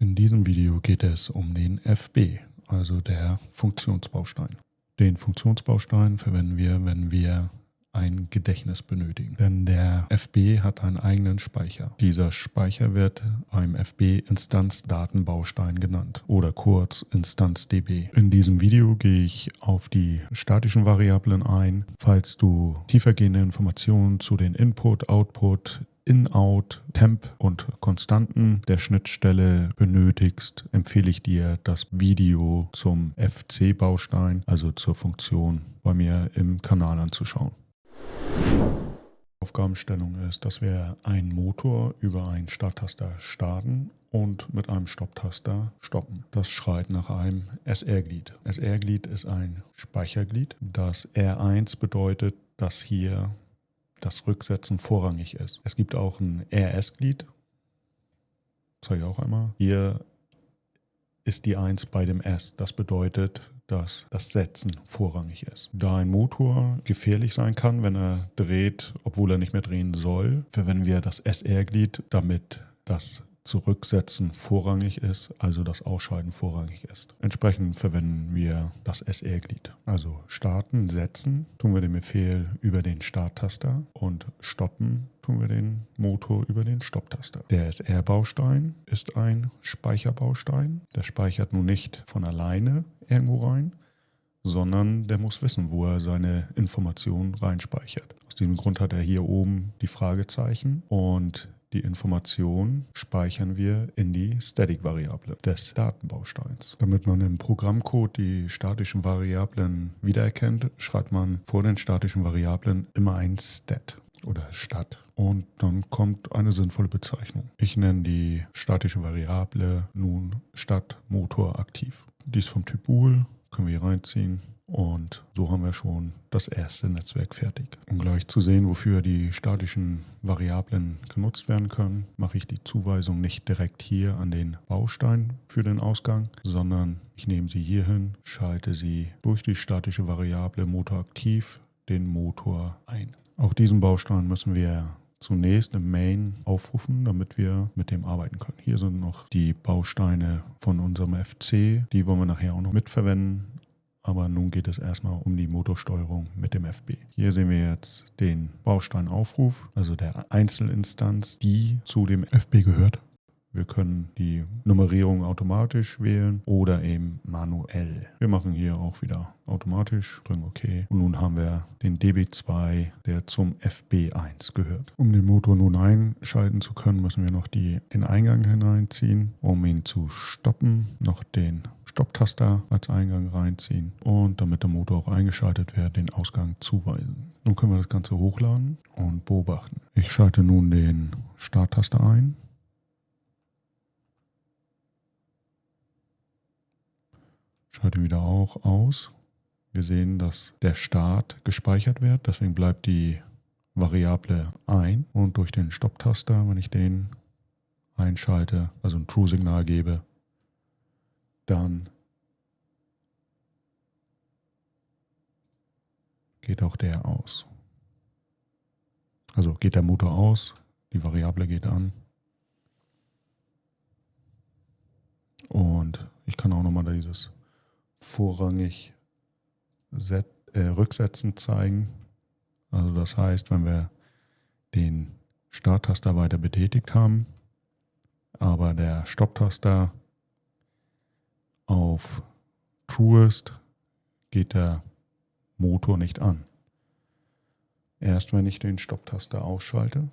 In diesem Video geht es um den FB, also der Funktionsbaustein. Den Funktionsbaustein verwenden wir, wenn wir ein Gedächtnis benötigen. Denn der FB hat einen eigenen Speicher. Dieser Speicher wird einem FB-Instanz-Datenbaustein genannt oder kurz InstanzDB. In diesem Video gehe ich auf die statischen Variablen ein. Falls du tiefergehende Informationen zu den Input, Output, In-Out, Temp und Konstanten der Schnittstelle benötigst, empfehle ich dir das Video zum FC-Baustein, also zur Funktion, bei mir im Kanal anzuschauen. Aufgabenstellung ist, dass wir einen Motor über einen Starttaster starten und mit einem Stopptaster stoppen. Das schreit nach einem SR-Glied. SR-Glied ist ein Speicherglied. Das R1 bedeutet, dass hier das Rücksetzen vorrangig ist. Es gibt auch ein RS-Glied. Zeige ich auch einmal. Hier ist die 1 bei dem S. Das bedeutet, dass das Setzen vorrangig ist. Da ein Motor gefährlich sein kann, wenn er dreht, obwohl er nicht mehr drehen soll, verwenden wir das SR-Glied, damit das Zurücksetzen vorrangig ist, also das Ausschalten vorrangig ist. Entsprechend verwenden wir das SR-Glied. Also starten, setzen, tun wir den Befehl über den Starttaster und stoppen, tun wir den Motor über den Stopptaster. Der SR-Baustein ist ein Speicherbaustein. Der speichert nun nicht von alleine irgendwo rein, sondern der muss wissen, wo er seine Informationen reinspeichert. Aus diesem Grund hat er hier oben die Fragezeichen und die Information speichern wir in die Static-Variable des Datenbausteins. Damit man im Programmcode die statischen Variablen wiedererkennt, schreibt man vor den statischen Variablen immer ein Stat oder Stat. Und dann kommt eine sinnvolle Bezeichnung. Ich nenne die statische Variable nun Stat Motor aktiv. Dies vom Typ Bool, können wir hier reinziehen. Und so haben wir schon das erste Netzwerk fertig. Um gleich zu sehen, wofür die statischen Variablen genutzt werden können, mache ich die Zuweisung nicht direkt hier an den Baustein für den Ausgang, sondern ich nehme sie hier hin, schalte sie durch die statische Variable Motor aktiv den Motor ein. Auch diesen Baustein müssen wir zunächst im Main aufrufen, damit wir mit dem arbeiten können. Hier sind noch die Bausteine von unserem FC, die wollen wir nachher auch noch mitverwenden. Aber nun geht es erstmal um die Motorsteuerung mit dem FB. Hier sehen wir jetzt den Bausteinaufruf, also der Einzelinstanz, die zu dem FB gehört. Wir können die Nummerierung automatisch wählen oder eben manuell. Wir machen hier auch wieder automatisch, drücken OK. Und nun haben wir den DB2, der zum FB1 gehört. Um den Motor nun einschalten zu können, müssen wir noch den Eingang hineinziehen. Um ihn zu stoppen, noch den Stopptaster als Eingang reinziehen. Und damit der Motor auch eingeschaltet wird, den Ausgang zuweisen. Nun können wir das Ganze hochladen und beobachten. Ich schalte nun den Starttaster ein. Schalte wieder auch aus. Wir sehen, dass der Start gespeichert wird, deswegen bleibt die Variable ein. Und durch den Stopptaster, wenn ich den einschalte, also ein True-Signal gebe, dann geht auch der aus. Also geht der Motor aus, die Variable geht an. Und ich kann auch nochmal dieses vorrangig Rücksetzen zeigen. Also das heißt, wenn wir den Starttaster weiter betätigt haben, aber der Stopptaster auf True ist, geht der Motor nicht an. Erst wenn ich den Stopptaster ausschalte,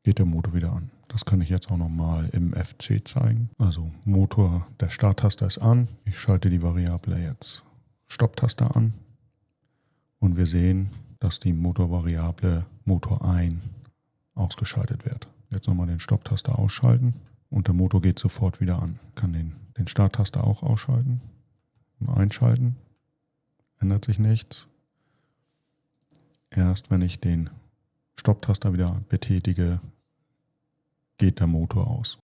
geht der Motor wieder an. Das kann ich jetzt auch nochmal im FC zeigen. Also Motor, der Starttaster ist an. Ich schalte die Variable jetzt Stopptaster an. Und wir sehen, dass die Motorvariable Motor ein ausgeschaltet wird. Jetzt nochmal den Stopptaster ausschalten und der Motor geht sofort wieder an. Ich kann den Starttaster auch ausschalten und einschalten. Ändert sich nichts. Erst wenn ich den Stopptaster wieder betätige, geht der Motor aus.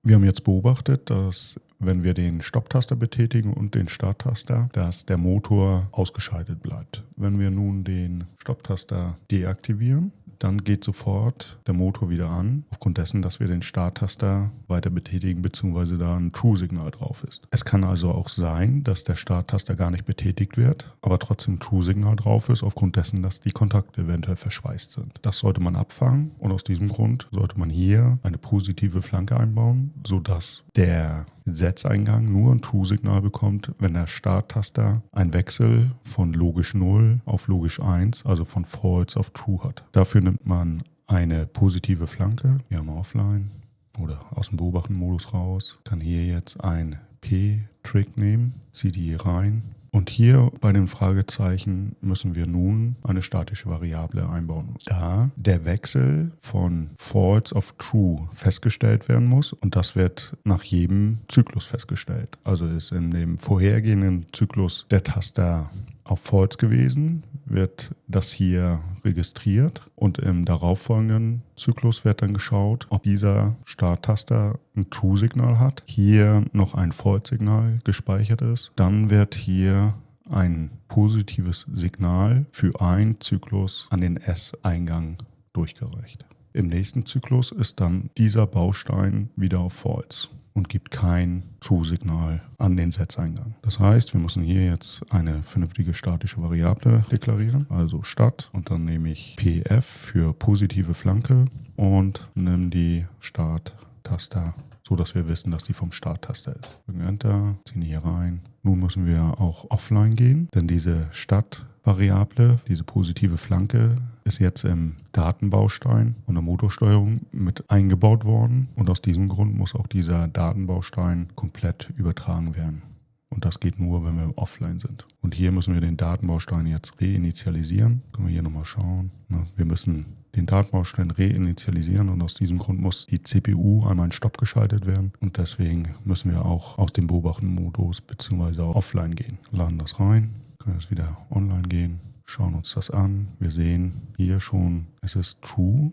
Wir haben jetzt beobachtet, dass wenn wir den Stopptaster betätigen und den Starttaster, dass der Motor ausgeschaltet bleibt. Wenn wir nun den Stopptaster deaktivieren, dann geht sofort der Motor wieder an, aufgrund dessen, dass wir den Starttaster weiter betätigen bzw. da ein True-Signal drauf ist. Es kann also auch sein, dass der Starttaster gar nicht betätigt wird, aber trotzdem ein True-Signal drauf ist, aufgrund dessen, dass die Kontakte eventuell verschweißt sind. Das sollte man abfangen und aus diesem Grund sollte man hier eine positive Flanke einbauen, sodass der Setzeingang nur ein True-Signal bekommt, wenn der Starttaster einen Wechsel von logisch 0 auf logisch 1, also von False auf True hat. Dafür nimmt man eine positive Flanke, wir haben offline oder aus dem Beobachten-Modus raus, kann hier jetzt ein P-Trick nehmen, ziehe die hier rein. Und hier bei dem Fragezeichen müssen wir nun eine statische Variable einbauen, da der Wechsel von False auf True festgestellt werden muss und das wird nach jedem Zyklus festgestellt. Also ist in dem vorhergehenden Zyklus der Taster auf False gewesen, wird das hier registriert und im darauffolgenden Zyklus wird dann geschaut, ob dieser Starttaster ein True-Signal hat, hier noch ein False-Signal gespeichert ist. Dann wird hier ein positives Signal für einen Zyklus an den S-Eingang durchgereicht. Im nächsten Zyklus ist dann dieser Baustein wieder auf False und gibt kein True-Signal an den Setzeingang. Das heißt, wir müssen hier jetzt eine vernünftige statische Variable deklarieren, also Stat, und dann nehme ich PF für positive Flanke und nehme die Starttaster, so dass wir wissen, dass die vom Starttaster ist. Drücken Enter, ziehen die hier rein. Nun müssen wir auch offline gehen, denn diese Stat-Variable, diese positive Flanke, ist jetzt im Datenbaustein und der Motorsteuerung mit eingebaut worden. Und aus diesem Grund muss auch dieser Datenbaustein komplett übertragen werden. Und das geht nur, wenn wir offline sind. Und hier müssen wir den Datenbaustein jetzt reinitialisieren. Können wir hier nochmal schauen. Wir müssen den Datenbaustein reinitialisieren und aus diesem Grund muss die CPU einmal in Stopp geschaltet werden. Und deswegen müssen wir auch aus dem Beobachten-Modus bzw. offline gehen. Laden das rein, können jetzt wieder online gehen. Schauen uns das an. Wir sehen hier schon, es ist True,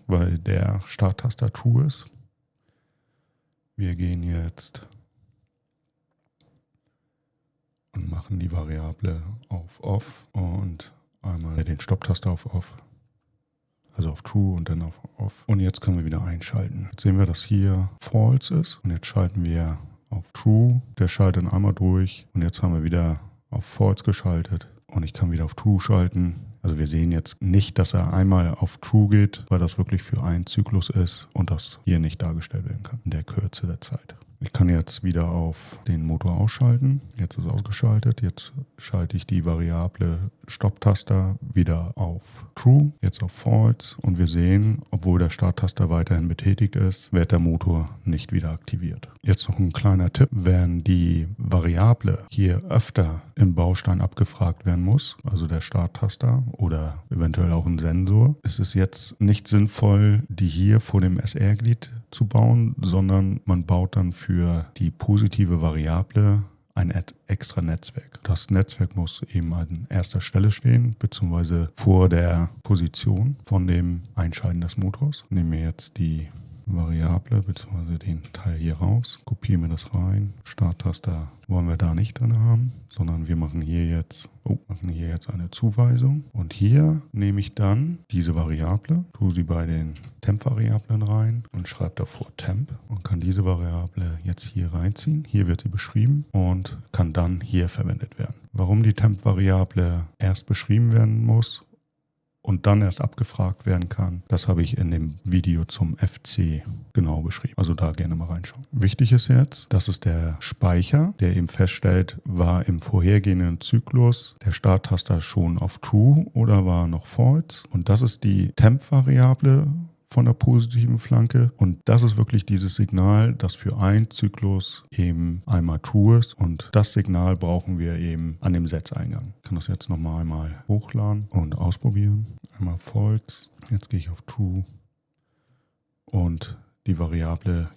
weil der Starttaster True ist. Wir gehen jetzt und machen die Variable auf Off und einmal den Stopptaster auf Off. Also auf True und dann auf Off. Und jetzt können wir wieder einschalten. Jetzt sehen wir, dass hier False ist und jetzt schalten wir auf True. Der schaltet einmal durch und jetzt haben wir wieder auf False geschaltet. Und ich kann wieder auf True schalten. Also wir sehen jetzt nicht, dass er einmal auf True geht, weil das wirklich für einen Zyklus ist und das hier nicht dargestellt werden kann in der Kürze der Zeit. Ich kann jetzt wieder auf den Motor ausschalten. Jetzt ist ausgeschaltet. Jetzt schalte ich die Variable Stopptaster wieder auf True, jetzt auf False. Und wir sehen, obwohl der Starttaster weiterhin betätigt ist, wird der Motor nicht wieder aktiviert. Jetzt noch ein kleiner Tipp. Wenn die Variable hier öfter im Baustein abgefragt werden muss, also der Starttaster oder eventuell auch ein Sensor, ist es jetzt nicht sinnvoll, die hier vor dem SR-Glied zu bauen, sondern man baut dann für die positive Variable ein extra Netzwerk. Das Netzwerk muss eben an erster Stelle stehen, beziehungsweise vor der Position von dem Einschalten des Motors. Nehmen wir jetzt die Variable bzw. den Teil hier raus, kopieren wir das rein. Starttaster wollen wir da nicht drin haben, sondern wir machen hier jetzt eine Zuweisung. Und hier nehme ich dann diese Variable, tue sie bei den Temp-Variablen rein und schreibe davor Temp und kann diese Variable jetzt hier reinziehen. Hier wird sie beschrieben und kann dann hier verwendet werden. Warum die Temp-Variable erst beschrieben werden muss und dann erst abgefragt werden kann, das habe ich in dem Video zum FC genau beschrieben. Also da gerne mal reinschauen. Wichtig ist jetzt, das ist der Speicher, der eben feststellt, war im vorhergehenden Zyklus der Starttaster schon auf True oder war noch False. Und das ist die Temp-Variable von der positiven Flanke und das ist wirklich dieses Signal, das für einen Zyklus eben einmal True ist und das Signal brauchen wir eben an dem Setzeingang. Ich kann das jetzt nochmal einmal hochladen und ausprobieren. Einmal False, jetzt gehe ich auf True und die Variable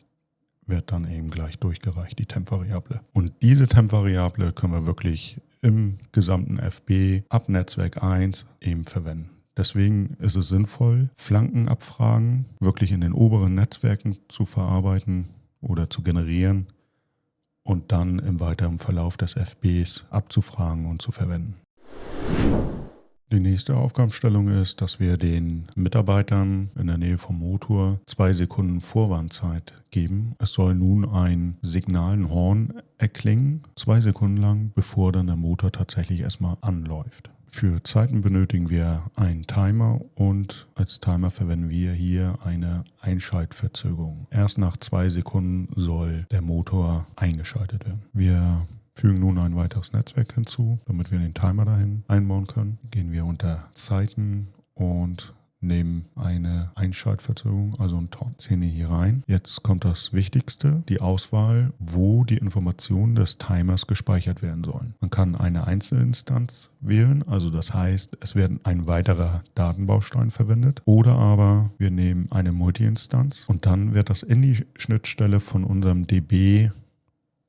wird dann eben gleich durchgereicht, die Temp-Variable. Und diese Temp-Variable können wir wirklich im gesamten FB ab Netzwerk 1 eben verwenden. Deswegen ist es sinnvoll, Flankenabfragen wirklich in den oberen Netzwerken zu verarbeiten oder zu generieren und dann im weiteren Verlauf des FBs abzufragen und zu verwenden. Die nächste Aufgabenstellung ist, dass wir den Mitarbeitern in der Nähe vom Motor 2 Sekunden Vorwarnzeit geben. Es soll nun ein Signal, ein Horn erklingen, 2 Sekunden lang, bevor dann der Motor tatsächlich erstmal anläuft. Für Zeiten benötigen wir einen Timer und als Timer verwenden wir hier eine Einschaltverzögerung. Erst nach 2 Sekunden soll der Motor eingeschaltet werden. Wir fügen nun ein weiteres Netzwerk hinzu, damit wir den Timer dahin einbauen können. Gehen wir unter Zeiten und nehmen eine Einschaltverzögerung, also einen Ton. Ziehen ihn hier rein. Jetzt kommt das Wichtigste, die Auswahl, wo die Informationen des Timers gespeichert werden sollen. Man kann eine Einzelinstanz wählen, also das heißt, es wird ein weiterer Datenbaustein verwendet, oder aber wir nehmen eine Multi-Instanz und dann wird das in die Schnittstelle von unserem DB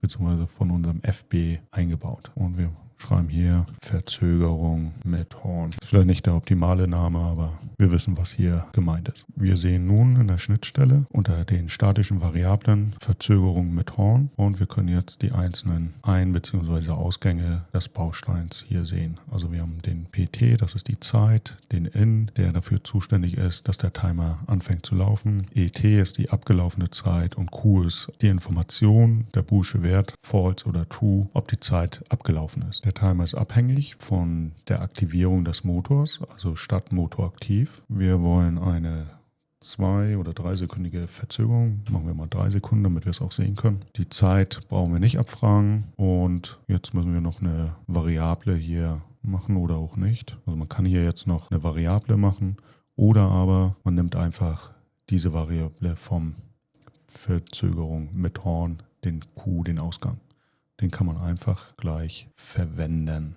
bzw. von unserem FB eingebaut. Und wir schreiben hier Verzögerung mit Horn. Das ist vielleicht nicht der optimale Name, aber wir wissen, was hier gemeint ist. Wir sehen nun in der Schnittstelle unter den statischen Variablen Verzögerung mit Horn und wir können jetzt die einzelnen Ein- bzw. Ausgänge des Bausteins hier sehen. Also wir haben den PT, das ist die Zeit, den In, der dafür zuständig ist, dass der Timer anfängt zu laufen. ET ist die abgelaufene Zeit und Q ist die Information, der boolsche Wert, false oder true, ob die Zeit abgelaufen ist. Der Timer ist abhängig von der Aktivierung des Motors, also statt Motor aktiv. Wir wollen eine 2- oder 3-sekündige Verzögerung. Machen wir mal 3 Sekunden, damit wir es auch sehen können. Die Zeit brauchen wir nicht abfragen und jetzt müssen wir noch eine Variable hier machen oder auch nicht. Also man kann hier jetzt noch eine Variable machen oder aber man nimmt einfach diese Variable vom Verzögerung mit Horn, den Q, den Ausgang. Den kann man einfach gleich verwenden.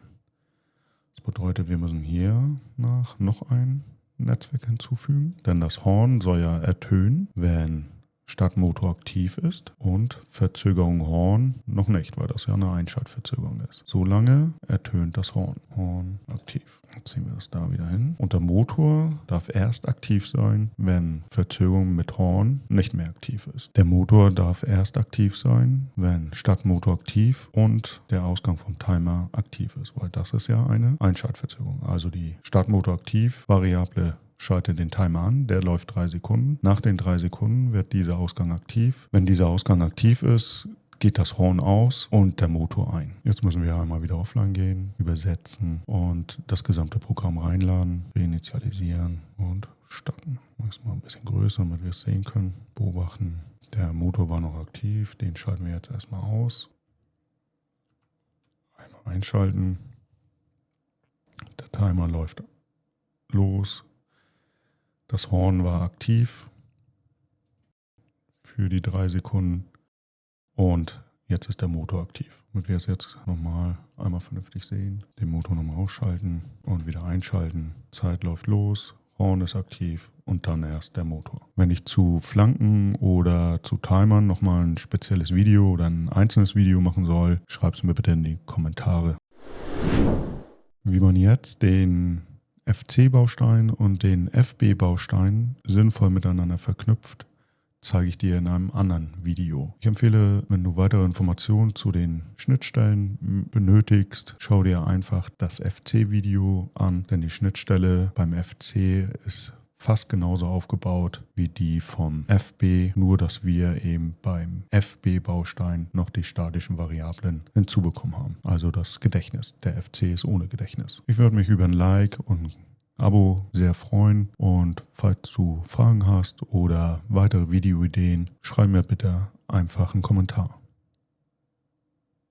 Das bedeutet, wir müssen hier noch ein Netzwerk hinzufügen, denn das Horn soll ja ertönen, wenn Startmotor aktiv ist und Verzögerung Horn noch nicht, weil das ja eine Einschaltverzögerung ist. Solange ertönt das Horn. Horn aktiv. Jetzt ziehen wir das da wieder hin. Und der Motor darf erst aktiv sein, wenn Verzögerung mit Horn nicht mehr aktiv ist. Der Motor darf erst aktiv sein, wenn Startmotor aktiv und der Ausgang vom Timer aktiv ist, weil das ist ja eine Einschaltverzögerung. Also die Startmotor aktiv Variable schalte den Timer an, der läuft 3 Sekunden. Nach den 3 Sekunden wird dieser Ausgang aktiv. Wenn dieser Ausgang aktiv ist, geht das Horn aus und der Motor ein. Jetzt müssen wir einmal wieder offline gehen, übersetzen und das gesamte Programm reinladen, reinitialisieren und starten. Das mal ein bisschen größer, damit wir es sehen können. Beobachten. Der Motor war noch aktiv, den schalten wir jetzt erstmal aus. Einmal einschalten. Der Timer läuft los. Das Horn war aktiv für die 3 Sekunden und jetzt ist der Motor aktiv. Damit wir es jetzt nochmal einmal vernünftig sehen, den Motor nochmal ausschalten und wieder einschalten. Zeit läuft los, Horn ist aktiv und dann erst der Motor. Wenn ich zu Flanken oder zu Timern nochmal ein spezielles Video oder ein einzelnes Video machen soll, schreibt es mir bitte in die Kommentare. Wie man jetzt den FC-Baustein und den FB-Baustein sinnvoll miteinander verknüpft, zeige ich dir in einem anderen Video. Ich empfehle, wenn du weitere Informationen zu den Schnittstellen benötigst, schau dir einfach das FC-Video an, denn die Schnittstelle beim FC ist fast genauso aufgebaut wie die vom FB, nur dass wir eben beim FB-Baustein noch die statischen Variablen hinzubekommen haben. Also das Gedächtnis. Der FC ist ohne Gedächtnis. Ich würde mich über ein Like und ein Abo sehr freuen und falls du Fragen hast oder weitere Videoideen, schreib mir bitte einfach einen Kommentar.